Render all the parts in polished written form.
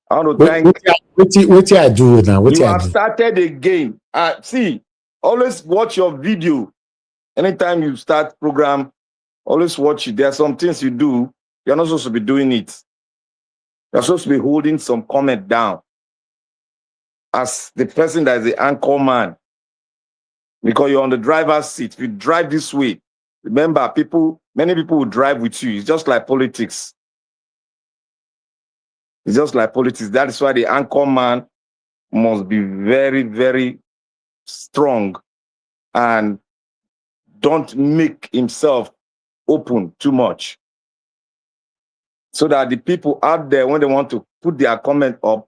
I want to thank what I do now. You have started again. See, always watch your video. Anytime you start program, always watch it. There are some things you do. You're not supposed to be doing it. You're supposed to be holding some comment down as the person that is the anchor man, because you're on the driver's seat. If you drive this way, remember, many people will drive with you. It's just like politics. It's just like politics. That is why the anchor man must be very, very strong and don't make himself open too much, so that the people out there, when they want to put their comment up,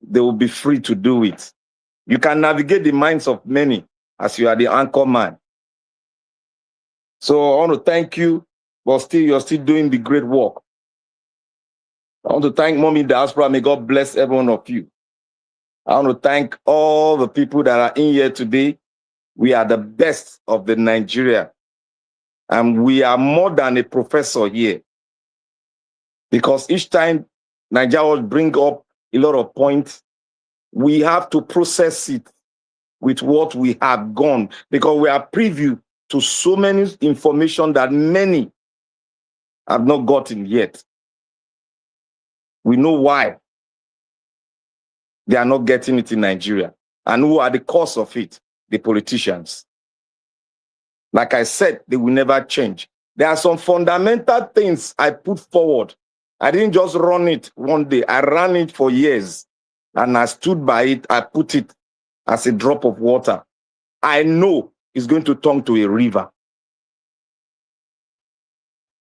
they will be free to do it. You can navigate the minds of many as you are the anchor man. So I want to thank you, but you're still doing the great work. I want to thank Mommy Diaspora. May God bless every one of you. I want to thank all the people that are in here today. We are the best of the Nigeria. And we are more than a professor here. Because each time Nigeria will bring up a lot of points, we have to process it with what we have gone. Because we are privy to so many information that many have not gotten yet. We know why they are not getting it in Nigeria. And who are the cause of it? The politicians. Like I said, they will never change. There are some fundamental things I put forward. I didn't just run it one day. I ran it for years. And I stood by it. I put it as a drop of water. I know it's going to turn to a river.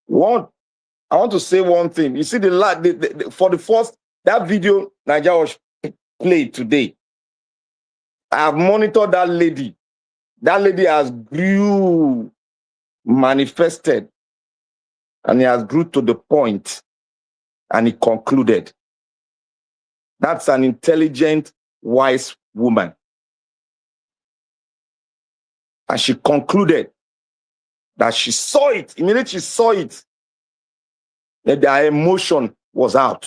I want to say one thing. You see, for the first, that video NAIJA was played today, I have monitored that lady. That lady has grew, manifested, and it has grew to the point, and it concluded. That's an intelligent, wise woman. And she concluded that she saw it. Immediately she saw it, that her emotion was out.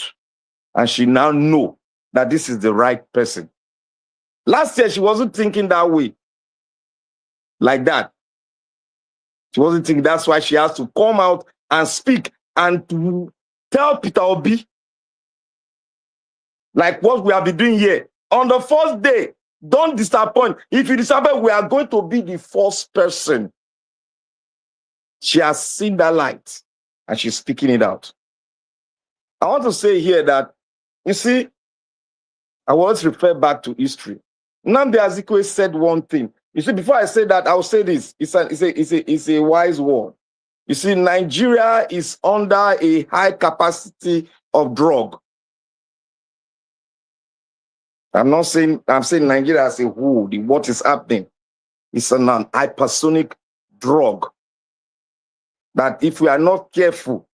And she now knows that this is the right person. Last year, she wasn't thinking that way. Like that. She wasn't thinking. That's why she has to come out and speak and to tell Peter Obi, like what we have been doing here. On the first day, don't disappoint. If you disappoint, we are going to be the first person. She has seen that light and she's speaking it out. I want to say here that, you see, I will always refer back to history. Nnamdi Azikiwe said one thing. You see, before I say that, I'll say this. It's a wise word. You see, Nigeria is under a high capacity of drug. I'm saying Nigeria as a whole, what is happening. It's an hypersonic drug that if we are not careful,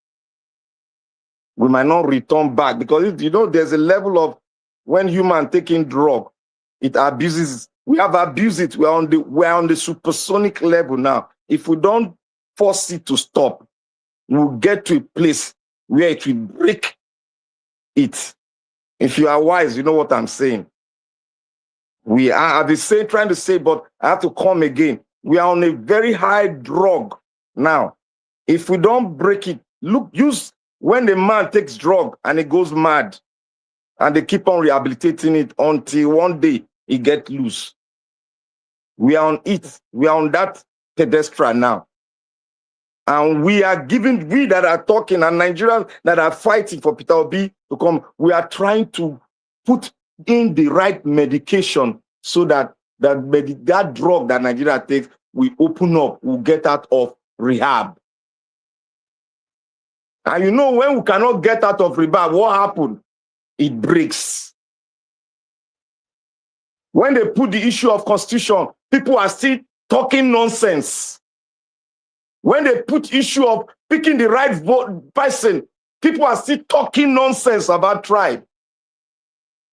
we might not return back. Because, you know, there's a level of when human taking drug, it abuses. We have abused it. We're on the supersonic level now. If we don't force it to stop, we'll get to a place where it will break it. If you are wise, you know what I'm saying. We are trying to say, but I have to come again. We are on a very high drug now. If we don't break it, use when the man takes drug and he goes mad, and they keep on rehabilitating it until one day he gets loose. We are on it. We are on that pedestal now. And we that are talking, and Nigerians that are fighting for Peter Obi to come, we are trying to put in the right medication so that that drug that Nigeria takes, we open up, we'll get out of rehab. And you know, when we cannot get out of rehab, what happened? It breaks. When they put the issue of constitution, people are still talking nonsense. When they put issue of picking the right person, people are still talking nonsense about tribe.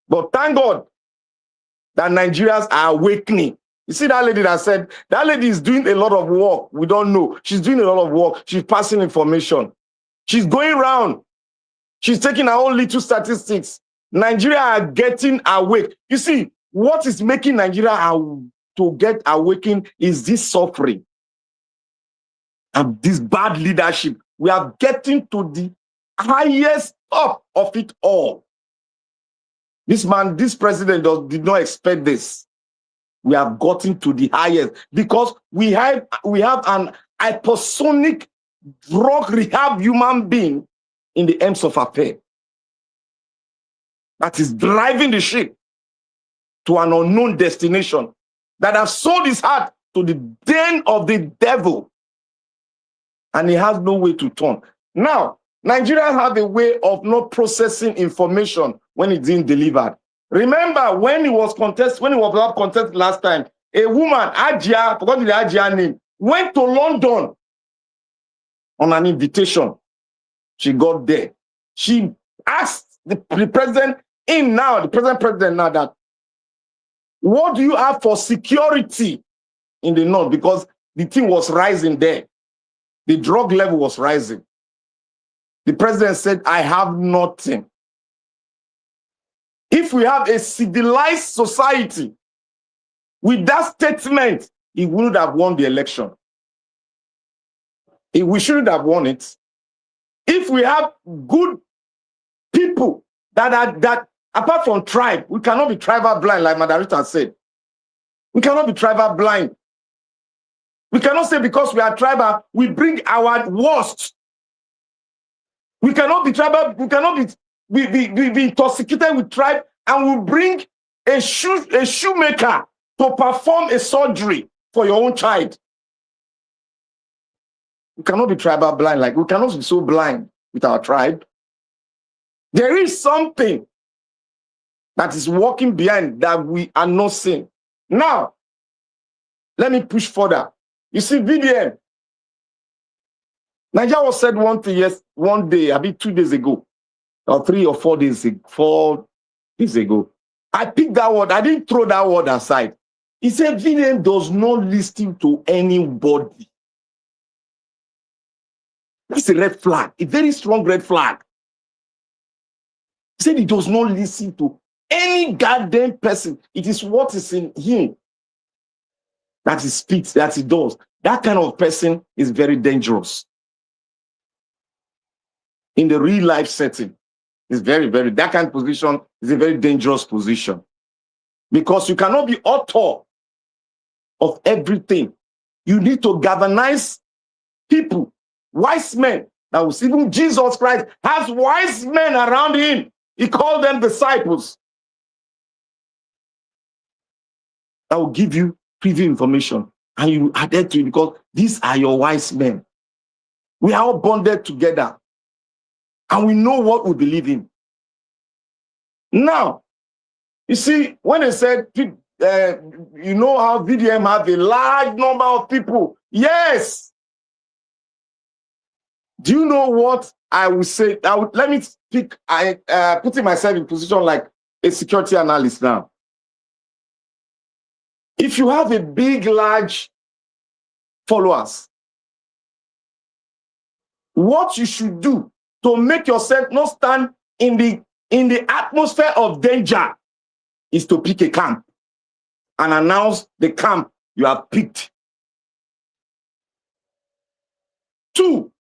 But thank God that Nigerians are awakening. You see that lady that said, that lady is doing a lot of work. We don't know. She's doing a lot of work. She's passing information. She's going around. She's taking her own little statistics Nigeria are getting awake. You see, what is making Nigeria to get awakened is this suffering and this bad leadership. We are getting to the highest top of it all. This man, this president did not expect this. We have gotten to the highest because we have an hypersonic drug rehab human being in the ends of affair that is driving the ship to an unknown destination, that has sold his heart to the den of the devil, and he has no way to turn. Now, Nigerians have a way of not processing information when it's being delivered. Remember when he was up contest last time, a woman, Ajia, forgot the Ajia name, went to London on an invitation. She got there. She asked the president the present president now, that what do you have for security in the north? Because the thing was rising there. The drug level was rising. The president said, I have nothing. If we have a civilized society, with that statement, he would have won the election. We shouldn't have won it. If we have good people that apart from tribe, we cannot be tribal blind, like Madarita said. We cannot be tribal blind. We cannot say because we are tribal, we bring our worst. We cannot be tribal, we cannot be intoxicated with tribe, and we bring a shoemaker to perform a surgery for your own child. We cannot be tribal blind, like we cannot be so blind with our tribe. There is something that is working behind that we are not seeing. Now, let me push further. You see, VDM. NAIJA was said one day, I mean 2 days ago, or 3 or 4 days ago. I picked that word. I didn't throw that word aside. He said VDM does not listen to anybody. That's a red flag, a very strong red flag. He said he does not listen to any goddamn person. It is what is in him that he speaks, that he does. That kind of person is very dangerous. In the real life setting, it's very, that kind of position is a very dangerous position. Because you cannot be author of everything. You need to galvanize people, wise men. Now, even Jesus Christ has wise men around him. He called them disciples. That will give you preview information, and you adhere to it because these are your wise men. We are all bonded together, and we know what we believe in. Now, you see, when they said, you know how VDM have a large number of people. Yes. Do you know what I would say? Let me speak, putting myself in position like a security analyst now. If you have a big, large followers, what you should do to make yourself not stand in the atmosphere of danger is to pick a camp and announce the camp you have picked. 2,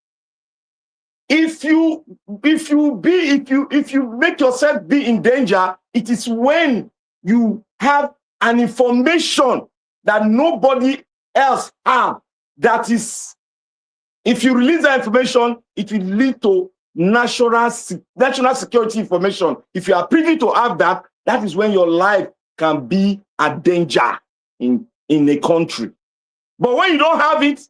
if you make yourself be in danger, it is when you have an information that nobody else has. That is, if you release that information, it will lead to national security information. If you are privy to have that, that is when your life can be a danger in a country. But when you don't have it,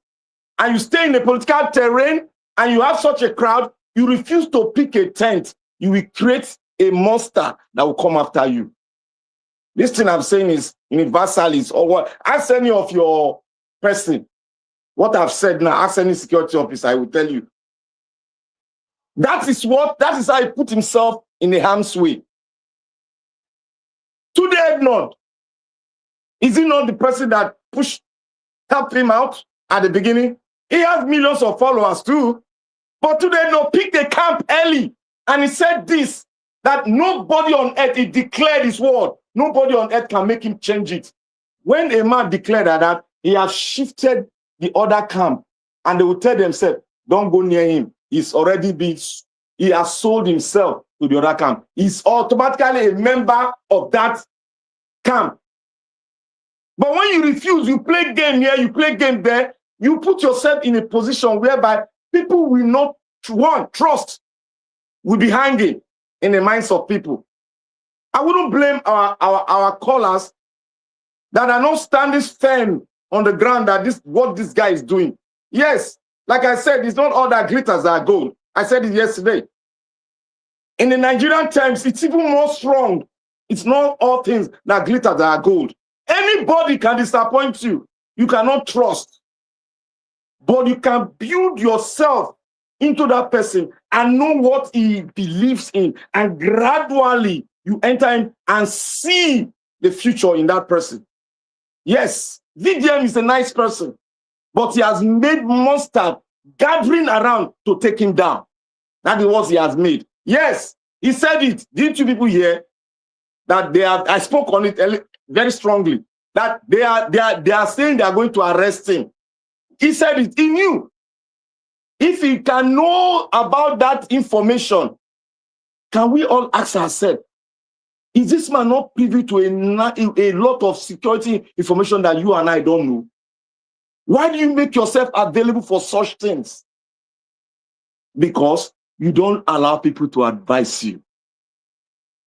and you stay in the political terrain, and you have such a crowd, you refuse to pick a tent, you will create a monster that will come after you. This thing I'm saying is universalist, or what? Ask any of your person what I've said now. Ask any security officer, I will tell you. That is how he put himself in the harm's way. Today, Ednod, is he not the person that helped him out at the beginning? He has millions of followers too. But today, no, pick the camp early. And he said this, that nobody on earth, he declared his word. Nobody on earth can make him change it. When a man declared that, he has shifted the other camp, and they will tell themselves, don't go near him. He has sold himself to the other camp. He's automatically a member of that camp. But when you refuse, you play game here, you play game there, you put yourself in a position whereby people will not trust will be hanging in the minds of people. I wouldn't blame our callers that are not standing firm on the ground that what this guy is doing. Yes, like I said, it's not all that glitters are gold. I said it yesterday. In the Nigerian times, it's even more strong. It's not all things that glitter that are gold. Anybody can disappoint you. You cannot trust. But you can build yourself into that person and know what he believes in. And gradually, you enter in and see the future in that person. Yes, VDM is a nice person, but he has made monsters gathering around to take him down. That is what he has made. Yes, he said it. Didn't you people hear that they are? I spoke on it very strongly. That they are saying they are going to arrest him. He said it. He knew. If he can know about that information, can we all ask ourselves, is this man not privy to a lot of security information that you and I don't know? Why do you make yourself available for such things? Because you don't allow people to advise you.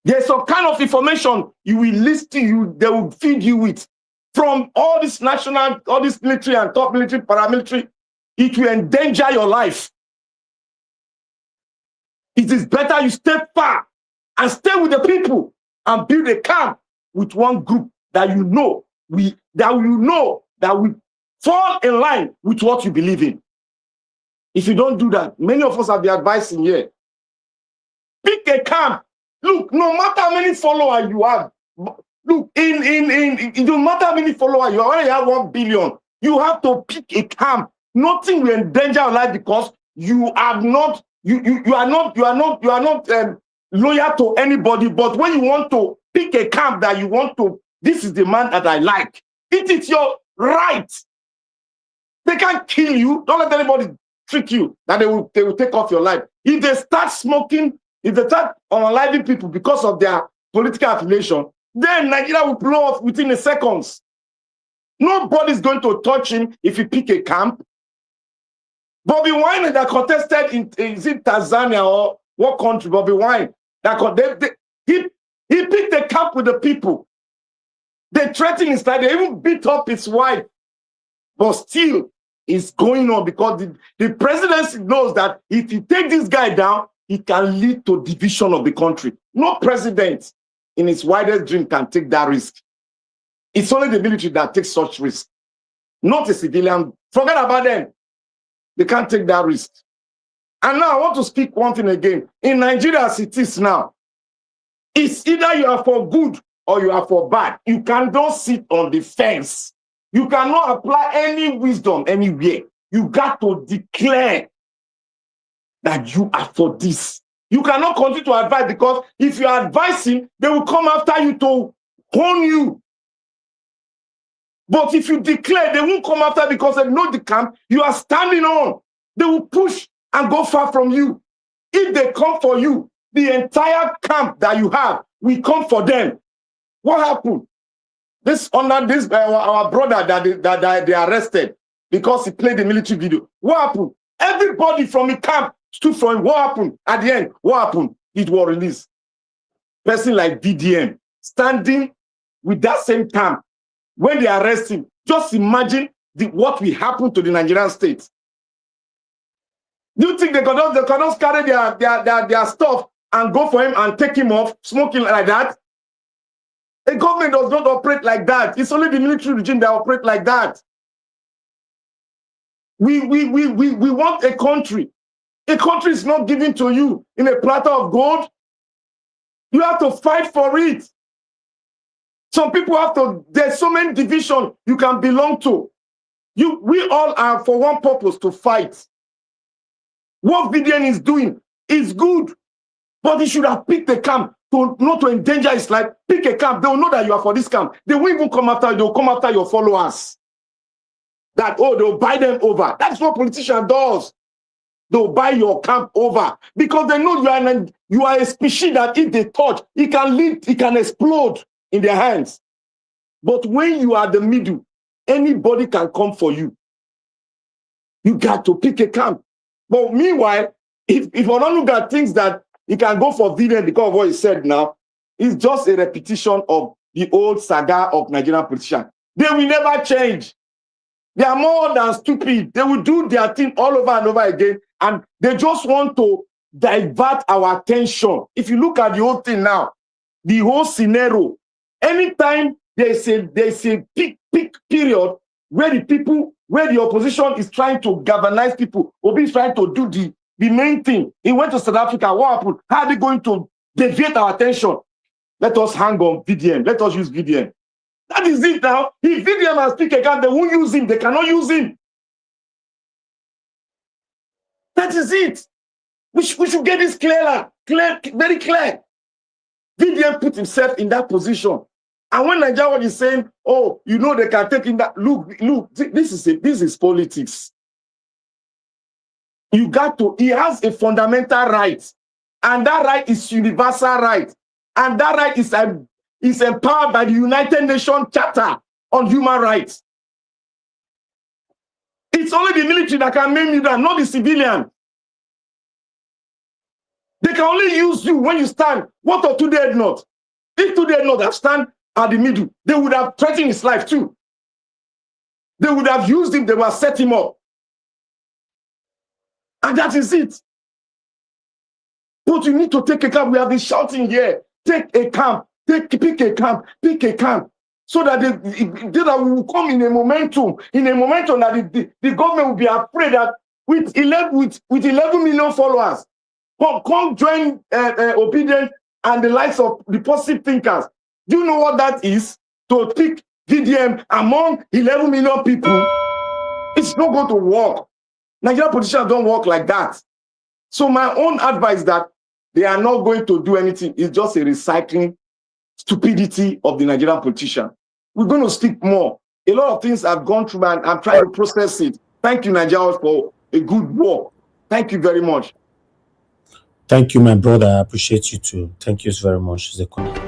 There's some kind of information you will listen to you, they will feed you with. From all this national, all this military and top military, paramilitary, it will endanger your life. It is better you stay far and stay with the people and build a camp with one group that you know that will fall in line with what you believe in. If you don't do that, many of us have been advising here. Pick a camp. Look, no matter how many followers you have, look, it don't matter how many followers you already have 1 billion. You have to pick a camp. Nothing will endanger your life because you are not loyal to anybody. But when you want to pick a camp that you want to, this is the man that I like. It is your right. They can't kill you. Don't let anybody trick you that they will take off your life. If they start smoking, if they start unaliving people because of their political affiliation, then Nigeria will blow off within a seconds. Nobody's going to touch him if he pick a camp. Bobby Wine that contested in is it Tanzania or what country? Bobby Wine that he picked a camp with the people. They threatened his life. They even beat up his wife, but still it's going on because the presidency knows that if you take this guy down, it can lead to division of the country. No president in his widest dream can take that risk. It's only the military that takes such risk, not a civilian. Forget about them. They can't take that risk. And now I want to speak one thing again. In Nigeria as it is now, it's either you are for good or you are for bad. You cannot sit on the fence. You cannot apply any wisdom anywhere. You got to declare that you are for this. You cannot continue to advise because if you are advising, they will come after you to own you. But if you declare, they won't come after because they know the camp you are standing on. They will push and go far from you. If they come for you, the entire camp that you have will come for them. What happened? Our brother that they arrested because he played the military video. What happened? Everybody from the camp stood for him. What happened? At the end, what happened? It was released. Person like VDM standing with that same camp. When they arrest him, just imagine what will happen to the Nigerian state. Do you think they cannot carry their stuff and go for him and take him off, smoking like that? A government does not operate like that. It's only the military regime that operate like that. We want a country. A country is not given to you in a platter of gold. You have to fight for it. Some people have to, there's so many divisions you can belong to. We all are for one purpose, to fight. What VDN is doing is good. But he should have picked a camp to not to endanger his life. Pick a camp. They will know that you are for this camp. They won't even come after you. They will come after your followers. That, oh, they'll buy them over. That's what politician does. They'll buy your camp over because they know you are a species that if they touch, it can explode in their hands. But when you are the middle, anybody can come for you. You got to pick a camp. But meanwhile, if Onanuga thinks that he can go for VDM because of what he said now, it's just a repetition of the old saga of Nigerian politicians. They will never change. They are more than stupid. They will do their thing all over and over again, and they just want to divert our attention. If you look at the whole thing now, the whole scenario, anytime there's a peak period where the opposition is trying to galvanize people, Obi is trying to do the main thing. He went to South Africa. What happened? How are they going to deviate our attention? Let us hang on VDM. Let us use VDM. That is it now. If VDM has picked a camp, they won't use him. They cannot use him. That is it. We should get this clear, very clear. VDM put himself in that position. And when NAIJA is saying, oh, you know they can take in that, look, this is politics. You got to, he has a fundamental right. And that right is universal right. And that right is empowered by the United Nations Charter on Human Rights. It's only the military that can make you that, not the civilian. They can only use you when you stand. What of Tunde Ednut? If Tunde Ednut have stand at the middle, they would have threatened his life too. They would have used him, they would have set him up. And that is it. But you need to take a camp. We have been shouting here. Take a camp. Pick a camp. Pick a camp. So that that we will come in a momentum that the government will be afraid that with 11 million followers, come join Obedient and the likes of the positive thinkers. Do you know what that is? To pick VDM among 11 million people? It's not going to work. Nigerian politicians don't work like that. So my own advice is that they are not going to do anything. It's just a recycling stupidity of the Nigerian politician. We're going to speak more. A lot of things I've gone through and I'm trying to process it. Thank you, Nigeria, for a good work. Thank you very much. Thank you, my brother. I appreciate you too. Thank you very much, Zekona.